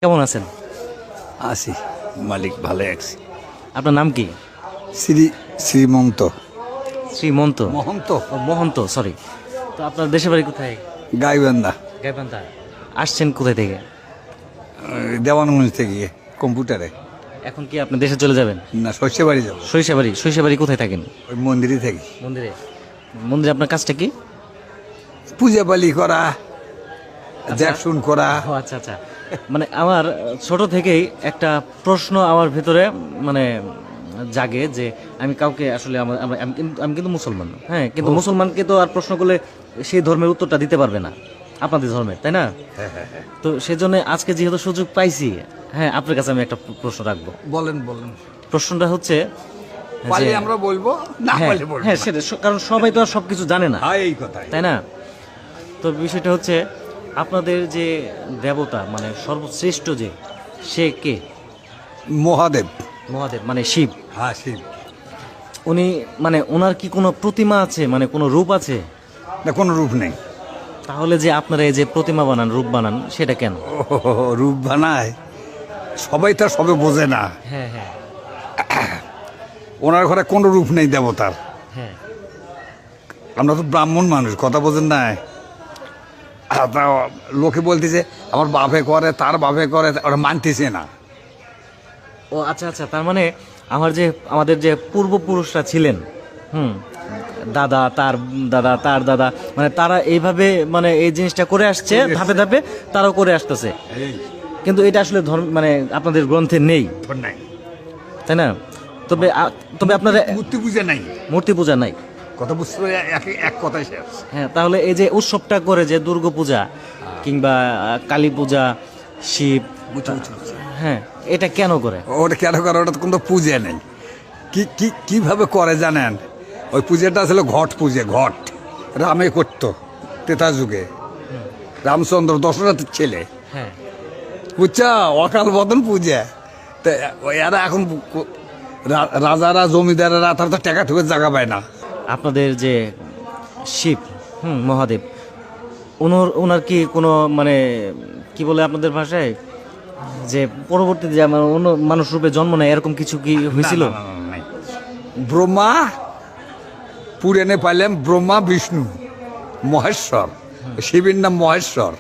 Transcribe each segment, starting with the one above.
কেমন আছেন? আছি, মালিক ভালো আছি। আপনার নাম কি? শ্রীমন্ত শ্রীমন্ত মহন্ত ও মহন্ত, সরি। তো আপনার দেশের বাড়ি কোথায়? গাইবান্ধা, গাইবান্ধা। আসছেন কোথায় থেকে? দেওয়ানগঞ্জ থেকে কম্পিউটারে। এখন কি আপনি দেশে চলে যাবেন? না, শস্য বাড়ি যাবো। সরিষাবাড়ি। সরিষাবাড়ি কোথায় থাকেন? ওই মন্দিরে থাকি। মন্দিরে। মন্দিরে আপনার কাজটা কি? পূজা পালি করা, দেখশুন করা। ও আচ্ছা আচ্ছা। মানে আমার ছোট থেকেই একটা প্রশ্ন আমার ভেতরে মানে জাগে যে আমি কাউকে আসলে আমি কিন্তু মুসলমান, হ্যাঁ, কিন্তু মুসলমানকে তো আর প্রশ্ন করলে সেই ধর্মের উত্তরটা দিতে পারবে না, আপনাদের ধর্মের, তাই না? তো সেজন্য আজকে যেহেতু সুযোগ পাইছি, হ্যাঁ, আপনার কাছে আমি একটা প্রশ্ন রাখবো। বলেন বলেন। প্রশ্নটা হচ্ছে পালি যে আমরা বলবো, না হ্যাঁ পারলে বলবো হ্যাঁ না। সেটা কারণ সবাই তো আর সবকিছু জানে না, হ্যাঁ, এই কথাই। তাই না? তো বিষয়টা হচ্ছে আপনাদের যে দেবতা মানে সর্বশ্রেষ্ঠ যে, সে কে? মহাদেব। মহাদেব মানে শিব। হ্যাঁ, শিব। উনি মানে ওনার কি কোনো প্রতিমা আছে, মানে কোনো রূপ আছে? না, কোনো রূপ নেই। তাহলে যে আপনারা এই যে প্রতিমা বানান, রূপ বানান, সেটা কেন? রূপ বানায় সবাই, তো সবে বোঝে না। হ্যাঁ হ্যাঁ ওনার ঘরে কোনো রূপ নেই দেবতার। হ্যাঁ। আমরা তো ব্রাহ্মণ মানুষ, কথা বোঝেন না। তা লোকে বলতেছে আমার বাপে করে, তার বাপে করে, ওরা মানতেছে না। ও আচ্ছা আচ্ছা, তার মানে আমাদের যে পূর্বপুরুষরা ছিলেন, দাদা তার দাদা তার দাদা, মানে তারা এইভাবে মানে এই জিনিসটা করে আসছে, ধাপে ধাপে তারাও করে আসতেছে, কিন্তু এটা আসলে ধর্ম মানে আপনাদের গ্রন্থে নেই, তাই না? তবে তবে আপনারা মূর্তি পূজা নাই, মূর্তি পূজা নাই। কথা বুঝতে পারি, এক কথাই শেষ। হ্যাঁ, তাহলে এই যে উৎসবটা করে যে দুর্গা পূজা কিংবা কালী পূজা, শিব, হ্যাঁ, এটা কেন করে? ওটা কেন করে? ওটা তো কোনো পূজা নেই। কিভাবে করে জানেন? ওই পূজাটা ছিল ঘট পূজা। ঘট রামে করতো তেতা যুগে, রামচন্দ্র দশরথের ছেলে, হ্যাঁ, বুঝছা? অকাল বদন পূজা। তা এরা এখন রাজারা, জমিদারেরা, তারা তো টাকা ঠুকে জায়গা পায় না। আপনাদের যে শিব, মহাদেব, ওনার কি কোনো মানে কি বলে আপনাদের ভাষায়, যে পরবর্তীতে যে আমার অন্য মানুষ রূপে জন্ম নেয়, এরকম কিছু কি হয়েছিল? না, নাই। ব্রহ্মা পুরাণে পাইলাম, ব্রহ্মা, বিষ্ণু, মহেশ্বর। শিবের নাম মহেশ্বর।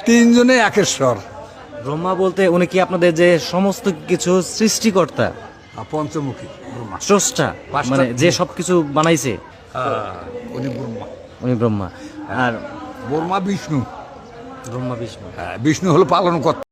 তিনজনে একেশ্বর। ব্রহ্মা বলতে উনি কি আপনাদের যে সমস্ত কিছু সৃষ্টিকর্তা, পঞ্চমুখী ব্রহ্মা, স্রষ্টা, মানে যে সবকিছু বানাইছে, উনি ব্রহ্মা। উনি ব্রহ্মা। আর ব্রহ্মা বিষ্ণু। ব্রহ্মা বিষ্ণু। বিষ্ণু হলো পালন কর্তা।